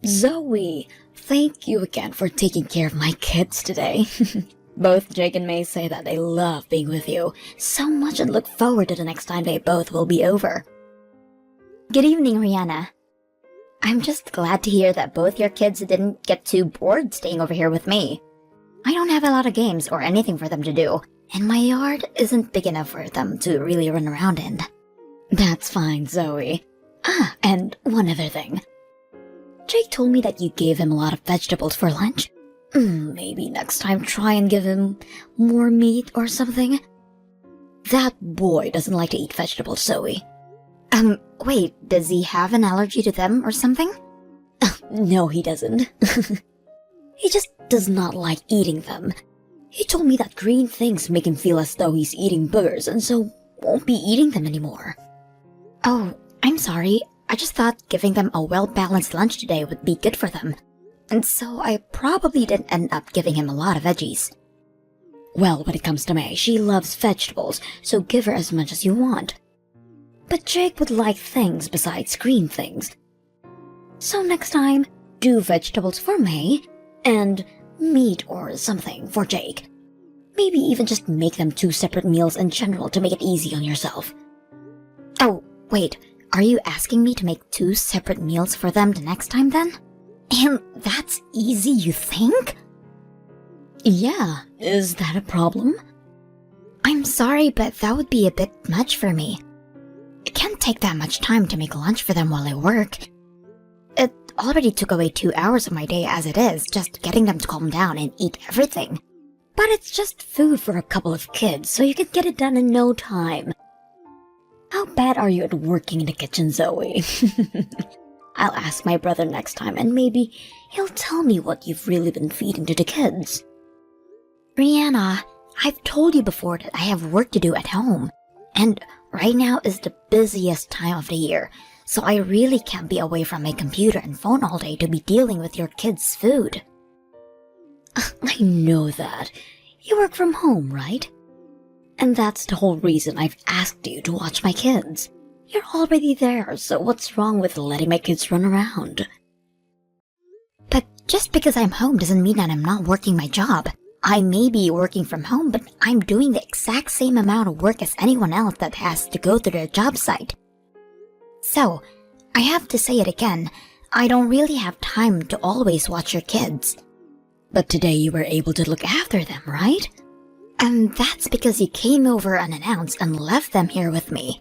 Zoe, thank you again for taking care of my kids today. Both Jake and May say that they love being with you so much and look forward to the next time they both will be over. Good evening, Rihanna. I'm just glad to hear that both your kids didn't get too bored staying over here with me. I don't have a lot of games or anything for them to do, and my yard isn't big enough for them to really run around in. That's fine, Zoe. And one other thing. Jake told me that you gave him a lot of vegetables for lunch. Maybe next time try and give him more meat or something. That boy doesn't like to eat vegetables, Zoe. Wait, does he have an allergy to them or something? No, he doesn't. He just does not like eating them. He told me that green things make him feel as though he's eating boogers and so won't be eating them anymore. Oh, I'm sorry. I just thought giving them a well-balanced lunch today would be good for them. And so I probably didn't end up giving him a lot of veggies. Well, when it comes to May, she loves vegetables, so give her as much as you want. But Jake would like things besides green things. So next time, do vegetables for May, and meat or something for Jake. Maybe even just make them 2 separate meals in general to make it easy on yourself. Oh, wait, are you asking me to make 2 separate meals for them the next time then? And that's easy, you think? Yeah, is that a problem? I'm sorry, but that would be a bit much for me. It can't take that much time to make lunch for them while I work. It already took away 2 hours of my day as it is, just getting them to calm down and eat everything. But it's just food for a couple of kids, so you can get it done in no time. How bad are you at working in the kitchen, Zoe? I'll ask my brother next time and maybe he'll tell me what you've really been feeding to the kids. Rihanna, I've told you before that I have work to do at home. And right now is the busiest time of the year, so I really can't be away from my computer and phone all day to be dealing with your kids' food. I know that. You work from home, right? And that's the whole reason I've asked you to watch my kids. You're already there, so what's wrong with letting my kids run around? But just because I'm home doesn't mean that I'm not working my job. I may be working from home, but I'm doing the exact same amount of work as anyone else that has to go to their job site. So, I have to say it again, I don't really have time to always watch your kids. But today you were able to look after them, right? And that's because you came over unannounced and left them here with me.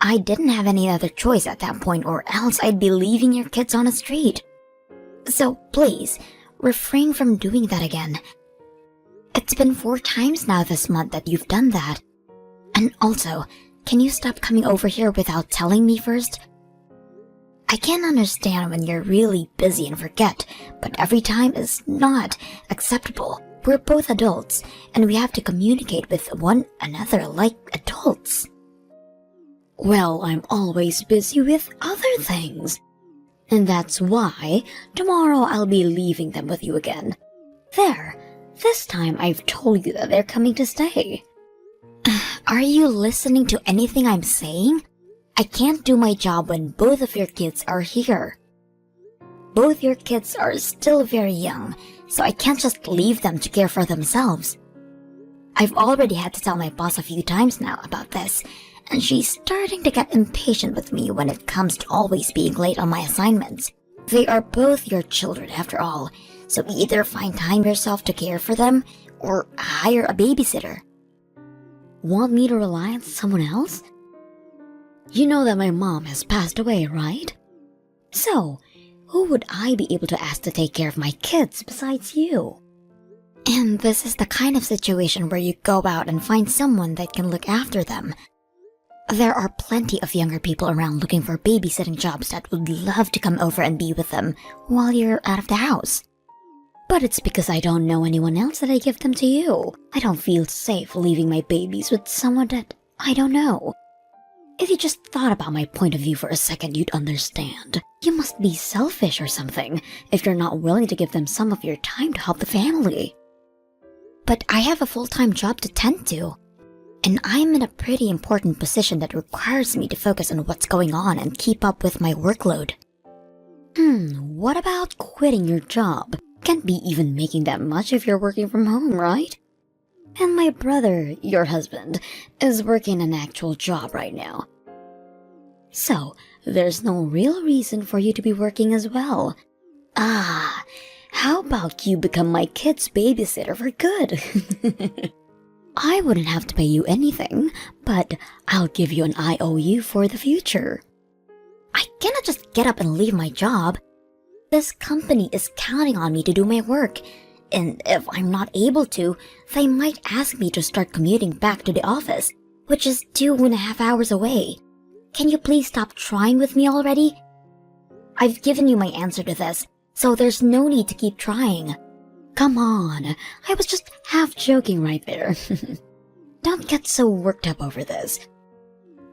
I didn't have any other choice at that point or else I'd be leaving your kids on the street. So please, refrain from doing that again. It's been 4 times now this month that you've done that. And also, can you stop coming over here without telling me first? I can understand when you're really busy and forget, but every time is not acceptable. We're both adults, and we have to communicate with one another like adults. Well, I'm always busy with other things. And that's why tomorrow I'll be leaving them with you again. There, this time I've told you that they're coming to stay. Are you listening to anything I'm saying? I can't do my job when both of your kids are here. Both your kids are still very young, so I can't just leave them to care for themselves. I've already had to tell my boss a few times now about this, and she's starting to get impatient with me when it comes to always being late on my assignments. They are both your children after all, so either find time yourself to care for them, or hire a babysitter. Want me to rely on someone else? You know that my mom has passed away, right? So, who would I be able to ask to take care of my kids besides you? And this is the kind of situation where you go out and find someone that can look after them. There are plenty of younger people around looking for babysitting jobs that would love to come over and be with them while you're out of the house. But it's because I don't know anyone else that I give them to you. I don't feel safe leaving my babies with someone that I don't know. If you just thought about my point of view for a second, you'd understand. You must be selfish or something if you're not willing to give them some of your time to help the family. But I have a full-time job to tend to. And I'm in a pretty important position that requires me to focus on what's going on and keep up with my workload. What about quitting your job? Can't be even making that much if you're working from home, right? And my brother, your husband, is working an actual job right now. So, there's no real reason for you to be working as well. How about you become my kid's babysitter for good? I wouldn't have to pay you anything, but I'll give you an IOU for the future. I cannot just get up and leave my job. This company is counting on me to do my work, and if I'm not able to, they might ask me to start commuting back to the office, which is 2.5 hours away. Can you please stop trying with me already? I've given you my answer to this, so there's no need to keep trying. Come on, I was just half joking right there. Don't get so worked up over this.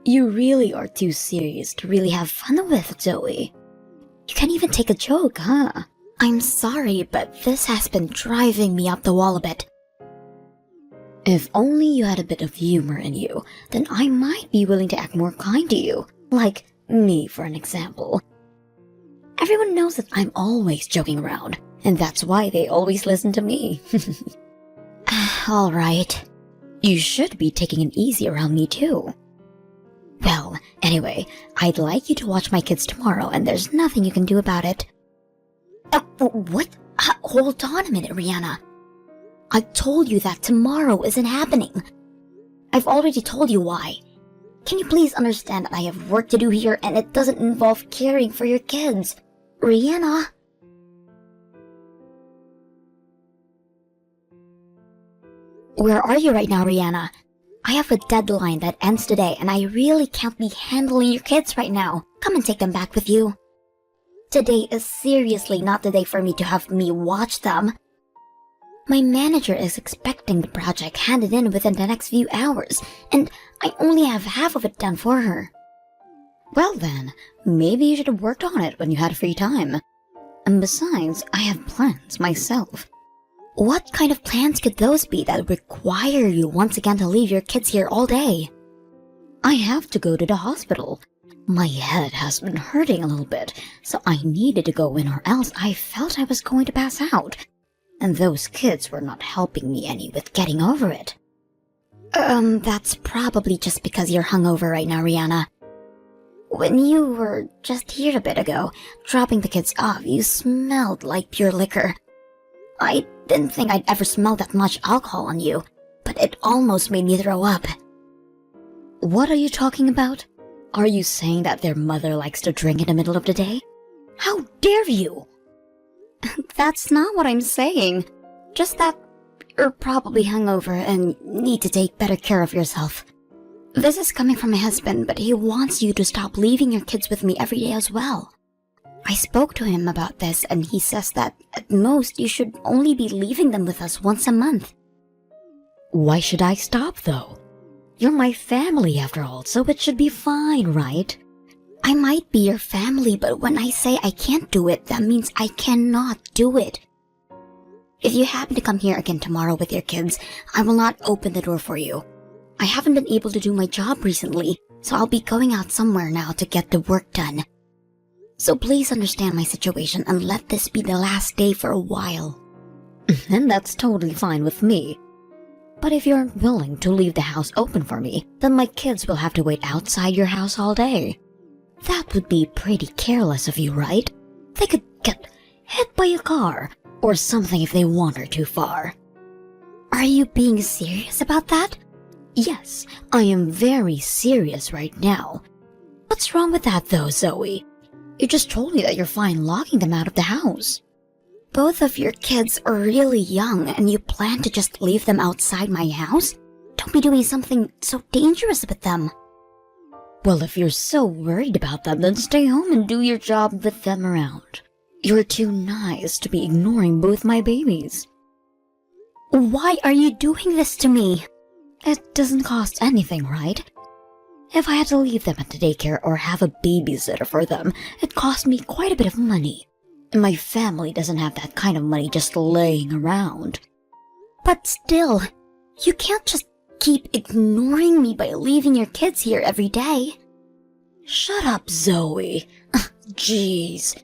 You really are too serious to really have fun with, Zoe. You can't even take a joke, huh? I'm sorry, but this has been driving me up the wall a bit. If only you had a bit of humor in you, then I might be willing to act more kind to you. Like me, for an example. Everyone knows that I'm always joking around, and that's why they always listen to me. All right. You should be taking it easy around me too. Well, anyway, I'd like you to watch my kids tomorrow, and there's nothing you can do about it. What? Hold on a minute, Rihanna. I told you that tomorrow isn't happening. I've already told you why. Can you please understand that I have work to do here and it doesn't involve caring for your kids? Rihanna? Where are you right now, Rihanna? I have a deadline that ends today and I really can't be handling your kids right now. Come and take them back with you. Today is seriously not the day for me to have me watch them. My manager is expecting the project handed in within the next few hours, and I only have half of it done for her. Well then, maybe you should have worked on it when you had free time. And besides, I have plans myself. What kind of plans could those be that require you once again to leave your kids here all day? I have to go to the hospital. My head has been hurting a little bit, so I needed to go in or else I felt I was going to pass out. And those kids were not helping me any with getting over it. That's probably just because you're hungover right now, Rihanna. When you were just here a bit ago, dropping the kids off, you smelled like pure liquor. I didn't think I'd ever smell that much alcohol on you, but it almost made me throw up. What are you talking about? Are you saying that their mother likes to drink in the middle of the day? How dare you! That's not what I'm saying. Just that you're probably hungover and need to take better care of yourself. This is coming from my husband, but he wants you to stop leaving your kids with me every day as well. I spoke to him about this and he says that at most you should only be leaving them with us once a month. Why should I stop though? You're my family after all, so it should be fine, right? I might be your family, but when I say I can't do it, that means I cannot do it. If you happen to come here again tomorrow with your kids, I will not open the door for you. I haven't been able to do my job recently, so I'll be going out somewhere now to get the work done. So please understand my situation and let this be the last day for a while. And that's totally fine with me. But if you're willing to leave the house open for me, then my kids will have to wait outside your house all day. That would be pretty careless of you, right? They could get hit by a car or something if they wander too far. Are you being serious about that? Yes, I am very serious right now. What's wrong with that though, Zoe? You just told me that you're fine locking them out of the house. Both of your kids are really young and you plan to just leave them outside my house? Don't be doing something so dangerous with them. Well, if you're so worried about them, then stay home and do your job with them around. You're too nice to be ignoring both my babies. Why are you doing this to me? It doesn't cost anything, right? If I had to leave them at the daycare or have a babysitter for them, it cost me quite a bit of money. And my family doesn't have that kind of money just laying around. But still, you can't just keep ignoring me by leaving your kids here every day. Shut up, Zoe. Jeez.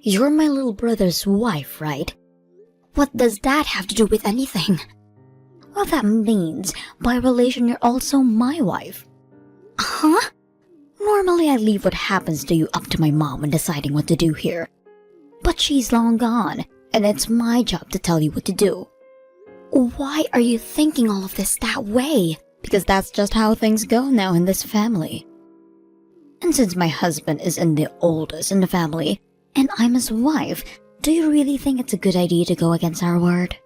You're my little brother's wife, right? What does that have to do with anything? Well, that means, by relation, you're also my wife. Huh? Normally, I leave what happens to you up to my mom when deciding what to do here. But she's long gone, and it's my job to tell you what to do. Why are you thinking all of this that way? Because that's just how things go now in this family. And since my husband is the oldest in the family, and I'm his wife, do you really think it's a good idea to go against our word?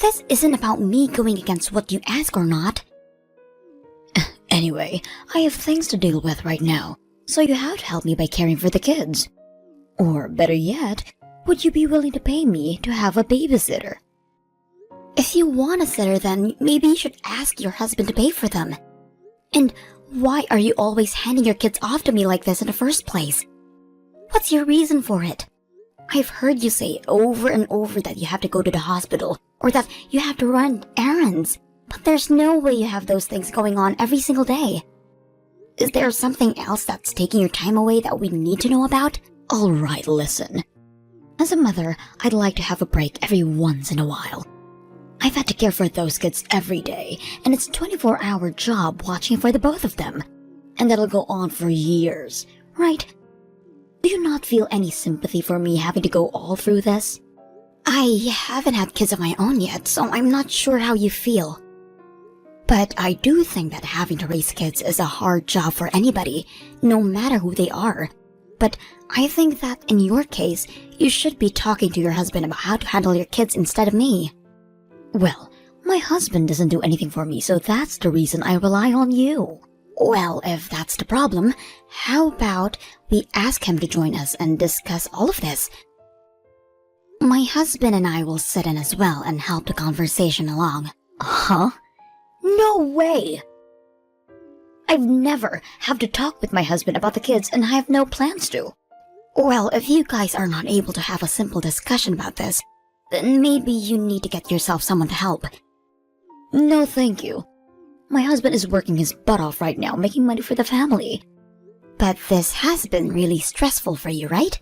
This isn't about me going against what you ask or not. Anyway, I have things to deal with right now, so you have to help me by caring for the kids. Or better yet, would you be willing to pay me to have a babysitter? If you want a sitter, then maybe you should ask your husband to pay for them. And why are you always handing your kids off to me like this in the first place? What's your reason for it? I've heard you say over and over that you have to go to the hospital or that you have to run errands, but there's no way you have those things going on every single day. Is there something else that's taking your time away that we need to know about? All right, listen. As a mother, I'd like to have a break every once in a while. I've had to care for those kids every day, and it's a 24-hour job watching for the both of them. And that'll go on for years, right? Do you not feel any sympathy for me having to go all through this? I haven't had kids of my own yet, so I'm not sure how you feel. But I do think that having to raise kids is a hard job for anybody, no matter who they are. But I think that in your case, you should be talking to your husband about how to handle your kids instead of me. Well, my husband doesn't do anything for me, so that's the reason I rely on you. Well, if that's the problem, how about we ask him to join us and discuss all of this? My husband and I will sit in as well and help the conversation along. Huh? No way! I've never had to talk with my husband about the kids, and I have no plans to. Well, if you guys are not able to have a simple discussion about this, then maybe you need to get yourself someone to help. No, thank you. My husband is working his butt off right now, making money for the family. But this has been really stressful for you, right?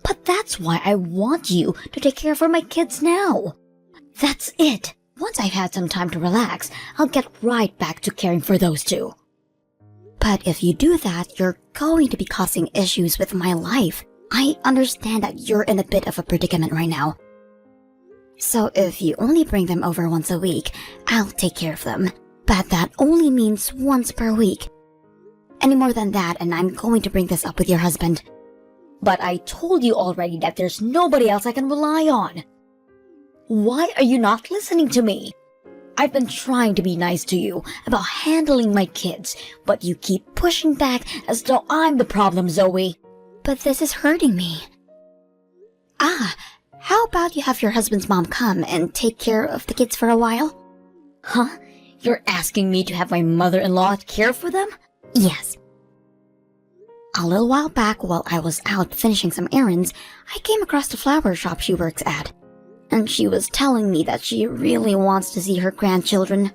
But that's why I want you to take care of my kids now. That's it. Once I've had some time to relax, I'll get right back to caring for those two. But if you do that, you're going to be causing issues with my life. I understand that you're in a bit of a predicament right now. So if you only bring them over once a week, I'll take care of them. But that only means once per week. Any more than that, and I'm going to bring this up with your husband. But I told you already that there's nobody else I can rely on. Why are you not listening to me? I've been trying to be nice to you about handling my kids, but you keep pushing back as though I'm the problem, Zoe. But this is hurting me. How about you have your husband's mom come and take care of the kids for a while? Huh? You're asking me to have my mother-in-law care for them? Yes. A little while back, while I was out finishing some errands, I came across the flower shop she works at. And she was telling me that she really wants to see her grandchildren.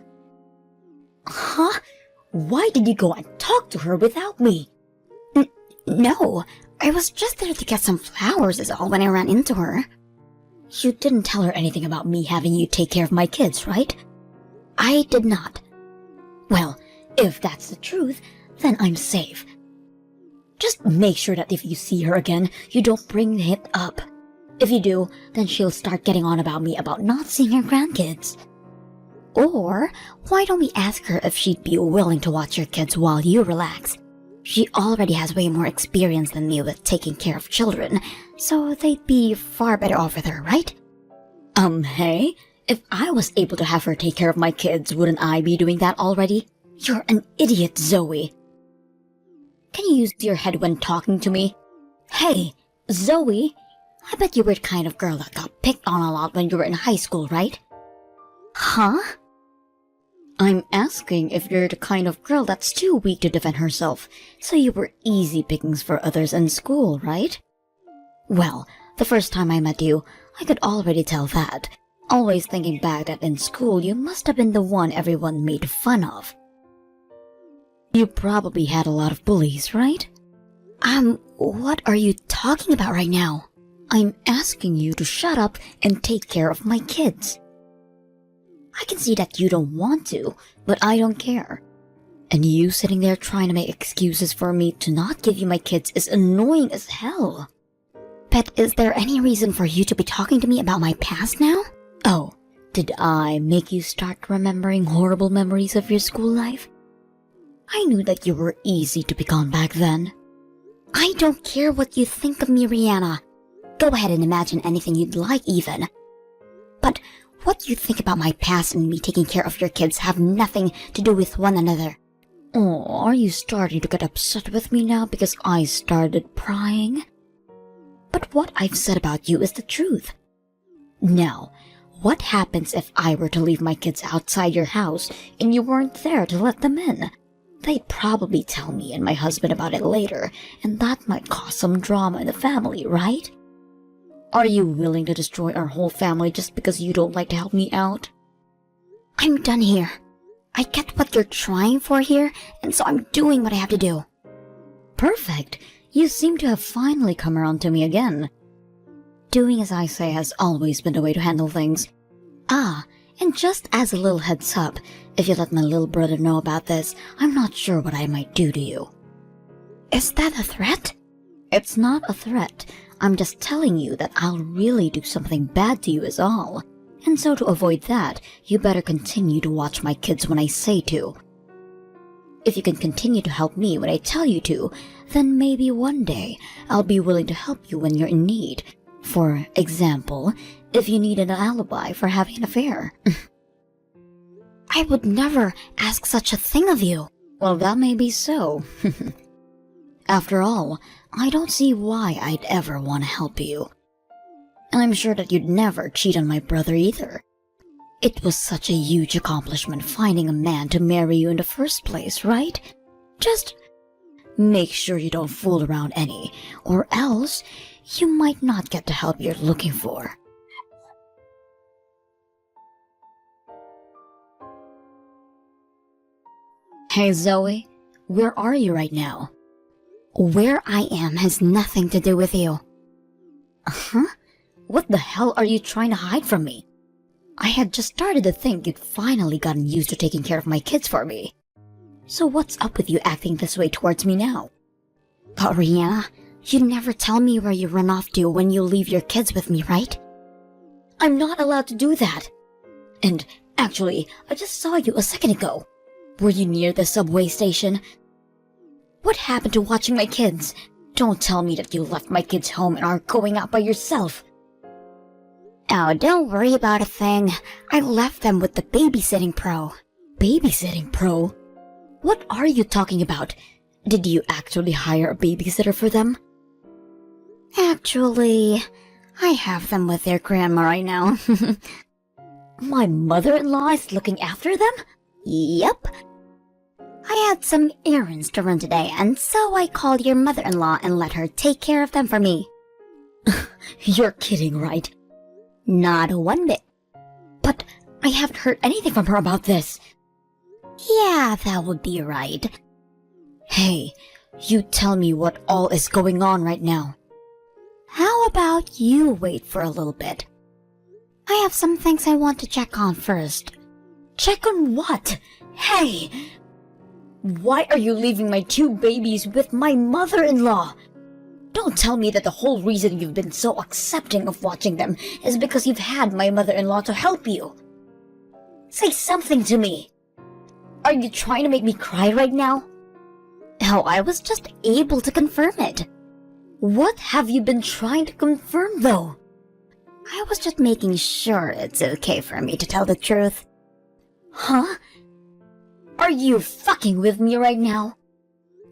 Huh? Why did you go and talk to her without me? No, I was just there to get some flowers is all when I ran into her. You didn't tell her anything about me having you take care of my kids, right? I did not. Well, if that's the truth, then I'm safe. Just make sure that if you see her again, you don't bring it up. If you do, then she'll start getting on about me about not seeing her grandkids. Or, why don't we ask her if she'd be willing to watch your kids while you relax? She already has way more experience than me with taking care of children, so they'd be far better off with her, right? Hey? If I was able to have her take care of my kids, wouldn't I be doing that already? You're an idiot, Zoe. Can you use your head when talking to me? Hey, Zoe, I bet you were the kind of girl that got picked on a lot when you were in high school, right? Huh? I'm asking if you're the kind of girl that's too weak to defend herself, so you were easy pickings for others in school, right? Well, the first time I met you, I could already tell that. Always thinking back that in school you must have been the one everyone made fun of. You probably had a lot of bullies, right? What are you talking about right now? I'm asking you to shut up and take care of my kids. I can see that you don't want to, but I don't care. And you sitting there trying to make excuses for me to not give you my kids is annoying as hell. But is there any reason for you to be talking to me about my past now? Oh, did I make you start remembering horrible memories of your school life? I knew that you were easy to pick on back then. I don't care what you think of me, Rihanna. Go ahead and imagine anything you'd like even. But what you think about my past and me taking care of your kids have nothing to do with one another. Oh, are you starting to get upset with me now because I started prying? But what I've said about you is the truth. Now, what happens if I were to leave my kids outside your house and you weren't there to let them in? They'd probably tell me and my husband about it later, and that might cause some drama in the family, right? Are you willing to destroy our whole family just because you don't like to help me out? I'm done here. I get what you're trying for here, and so I'm doing what I have to do. Perfect. You seem to have finally come around to me again. Doing as I say has always been the way to handle things. Ah, and just as a little heads up, if you let my little brother know about this, I'm not sure what I might do to you. Is that a threat? It's not a threat. I'm just telling you that I'll really do something bad to you is all. And so to avoid that, you better continue to watch my kids when I say to. If you can continue to help me when I tell you to, then maybe one day I'll be willing to help you when you're in need. For example, if you need an alibi for having an affair. I would never ask such a thing of you. Well, that may be so. After all, I don't see why I'd ever want to help you. And I'm sure that you'd never cheat on my brother either. It was such a huge accomplishment finding a man to marry you in the first place, right? Just make sure you don't fool around any, or else you might not get the help you're looking for. Hey Zoe, where are you right now? Where I am has nothing to do with you. Huh? What the hell are you trying to hide from me? I had just started to think you'd finally gotten used to taking care of my kids for me. So what's up with you acting this way towards me now? But Rihanna, you never tell me where you run off to when you leave your kids with me, right? I'm not allowed to do that. And actually, I just saw you a second ago. Were you near the subway station? What happened to watching my kids? Don't tell me that you left my kids home and are going out by yourself. Oh, don't worry about a thing. I left them with the babysitting pro. Babysitting pro? What are you talking about? Did you actually hire a babysitter for them? Actually, I have them with their grandma right now. My mother-in-law is looking after them? Yep. I had some errands to run today, and so I called your mother-in-law and let her take care of them for me. You're kidding, right? Not one bit. But I haven't heard anything from her about this. Yeah, that would be right. Hey, you tell me what all is going on right now. How about you wait for a little bit? I have some things I want to check on first. Check on what? Hey! Why are you leaving my two babies with my mother-in-law? Don't tell me that the whole reason you've been so accepting of watching them is because you've had my mother-in-law to help you. Say something to me. Are you trying to make me cry right now? Oh, I was just able to confirm it. What have you been trying to confirm, though? I was just making sure it's okay for me to tell the truth. Huh? Are you fucking with me right now?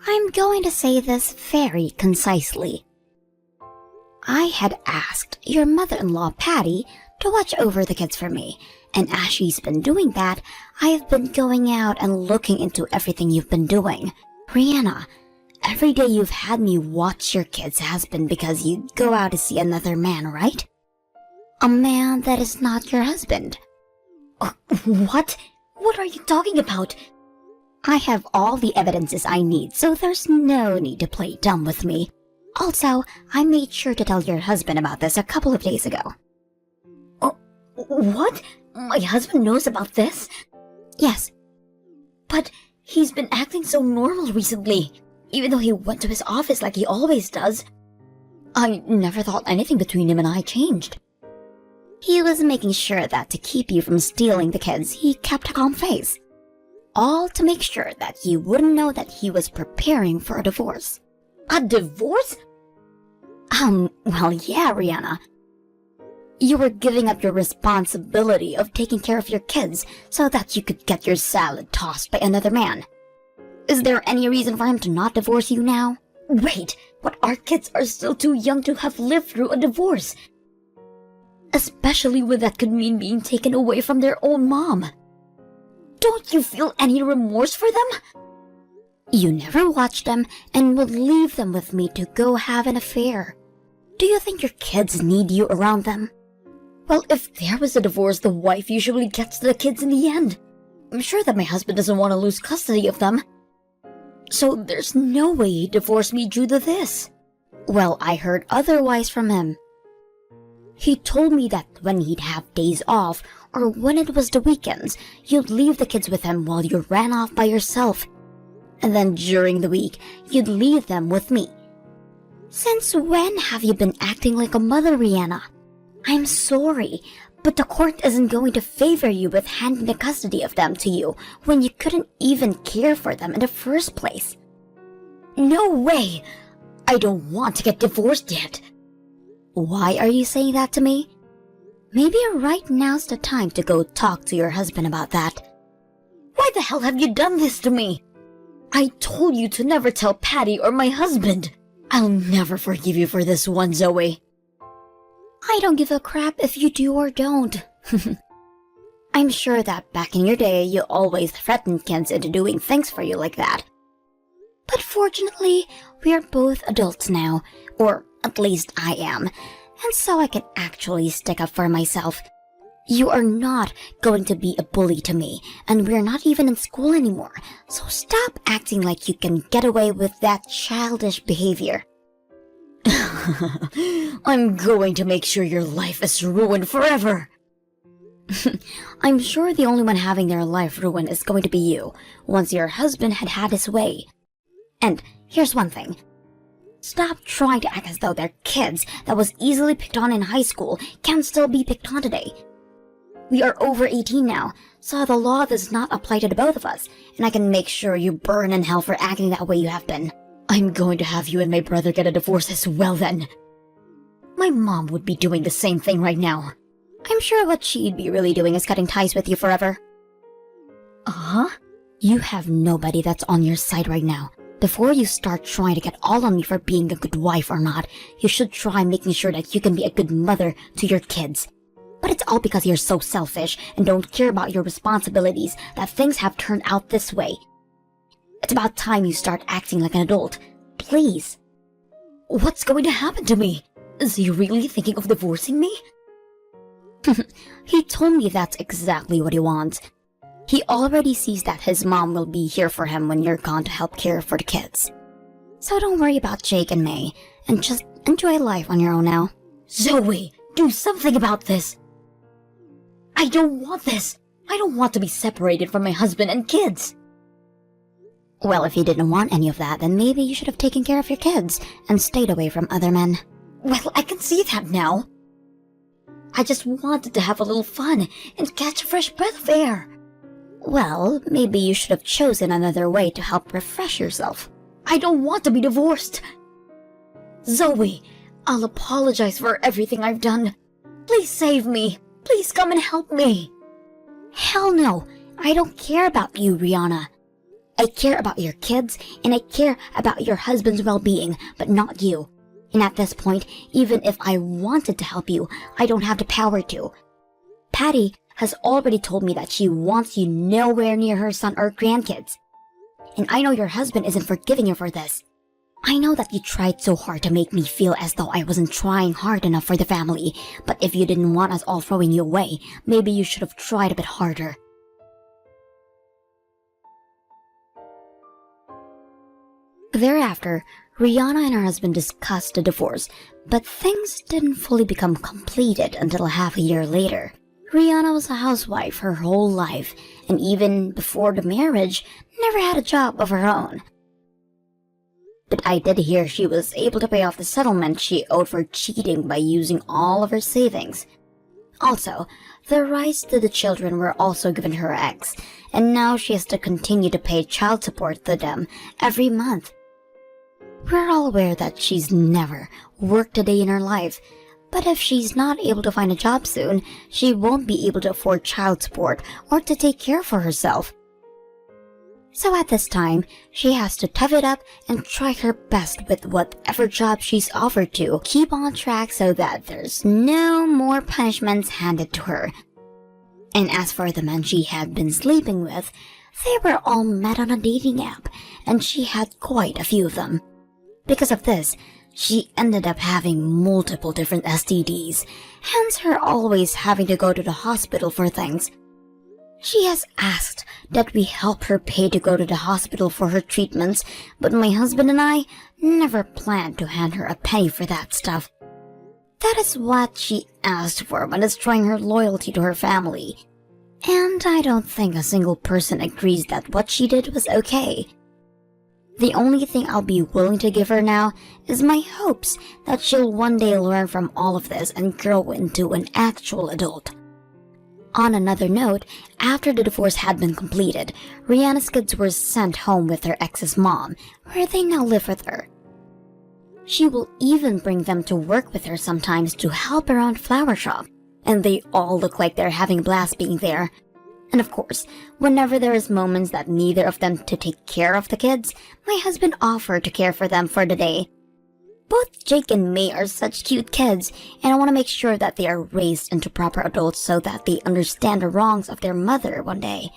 I'm going to say this very concisely. I had asked your mother-in-law, Patty, to watch over the kids for me, and as she's been doing that, I've been going out and looking into everything you've been doing. Rihanna, every day you've had me watch your kids has been because you go out to see another man, right? A man that is not your husband. What? What are you talking about? I have all the evidences I need, so there's no need to play dumb with me. Also, I made sure to tell your husband about this a couple of days ago. Oh, what? My husband knows about this? Yes, But he's been acting so normal recently, even though he went to his office like he always does. I never thought anything between him and I changed. he was making sure that to keep you from stealing the kids, he kept a calm face. All to make sure that you wouldn't know that he was preparing for a divorce. A divorce? Well, yeah, Rihanna. You were giving up your responsibility of taking care of your kids so that you could get your salad tossed by another man. Is there any reason for him to not divorce you now? Wait, but our kids are still too young to have lived through a divorce. Especially when that could mean being taken away from their own mom. Don't you feel any remorse for them? You never watched them and would leave them with me to go have an affair. Do you think your kids need you around them? Well, if there was a divorce, the wife usually gets the kids in the end. I'm sure that my husband doesn't want to lose custody of them. So there's no way he'd divorce me due to this. Well, I heard otherwise from him. He told me that when he'd have days off, or when it was the weekends, you'd leave the kids with him while you ran off by yourself. And then during the week, you'd leave them with me. Since when have you been acting like a mother, Rihanna? I'm sorry, but the court isn't going to favor you with handing the custody of them to you when you couldn't even care for them in the first place. No way! I don't want to get divorced yet. Why are you saying that to me? Maybe right now's the time to go talk to your husband about that. Why the hell have you done this to me? I told you to never tell Patty or my husband. I'll never forgive you for this one, Zoe. I don't give a crap if you do or don't. I'm sure that back in your day you always threatened kids into doing things for you like that. But fortunately, we're both adults now, or at least I am, and so I can actually stick up for myself. You are not going to be a bully to me, and we're not even in school anymore, so stop acting like you can get away with that childish behavior. I'm going to make sure your life is ruined forever. I'm sure the only one having their life ruined is going to be you, once your husband had had his way. And here's one thing. Stop trying to act as though they're kids that was easily picked on in high school can still be picked on today. We are over 18 now, so the law does not apply to the both of us, and I can make sure you burn in hell for acting that way you have been. I'm going to have you and my brother get a divorce as well then. My mom would be doing the same thing right now. I'm sure what she'd be really doing is cutting ties with you forever. Uh-huh? You have nobody that's on your side right now. Before you start trying to get all on me for being a good wife or not, you should try making sure that you can be a good mother to your kids. But it's all because you're so selfish and don't care about your responsibilities that things have turned out this way. It's about time you start acting like an adult. Please. What's going to happen to me? Is he really thinking of divorcing me? He told me that's exactly what he wants. He already sees that his mom will be here for him when you're gone to help care for the kids. So don't worry about Jake and May, and just enjoy life on your own now. Zoe, do something about this. I don't want this. I don't want to be separated from my husband and kids. Well, if you didn't want any of that, then maybe you should have taken care of your kids and stayed away from other men. Well, I can see that now. I just wanted to have a little fun and catch a fresh breath of air. Well, maybe you should have chosen another way to help refresh yourself. I don't want to be divorced. Zoe, I'll apologize for everything I've done. Please save me. Please come and help me. Hell no. I don't care about you, Rihanna. I care about your kids, and I care about your husband's well-being, but not you. And at this point, even if I wanted to help you, I don't have the power to. Patty has already told me that she wants you nowhere near her son or grandkids. And I know your husband isn't forgiving you for this. I know that you tried so hard to make me feel as though I wasn't trying hard enough for the family, but if you didn't want us all throwing you away, maybe you should have tried a bit harder. Thereafter, Rihanna and her husband discussed the divorce, but things didn't fully become completed until half a year later. Rihanna was a housewife her whole life, and even before the marriage, never had a job of her own. But I did hear she was able to pay off the settlement she owed for cheating by using all of her savings. Also, the rights to the children were also given her ex, and now she has to continue to pay child support to them every month. We're all aware that she's never worked a day in her life, but if she's not able to find a job soon, she won't be able to afford child support or to take care for herself. So at this time, she has to tough it up and try her best with whatever job she's offered to keep on track so that there's no more punishments handed to her. And as for the men she had been sleeping with, they were all met on a dating app, and she had quite a few of them. Because of this, she ended up having multiple different STDs, hence her always having to go to the hospital for things. She has asked that we help her pay to go to the hospital for her treatments, but my husband and I never planned to hand her a penny for that stuff. That is what she asked for when destroying her loyalty to her family. And I don't think a single person agrees that what she did was okay. The only thing I'll be willing to give her now is my hopes that she'll one day learn from all of this and grow into an actual adult. On another note, after the divorce had been completed, Rihanna's kids were sent home with her ex's mom, where they now live with her. She will even bring them to work with her sometimes to help around flower shop, and they all look like they're having a blast being there. And of course, whenever there is moments that neither of them to take care of the kids, my husband offered to care for them for the day. Both Jake and May are such cute kids, and I want to make sure that they are raised into proper adults so that they understand the wrongs of their mother one day.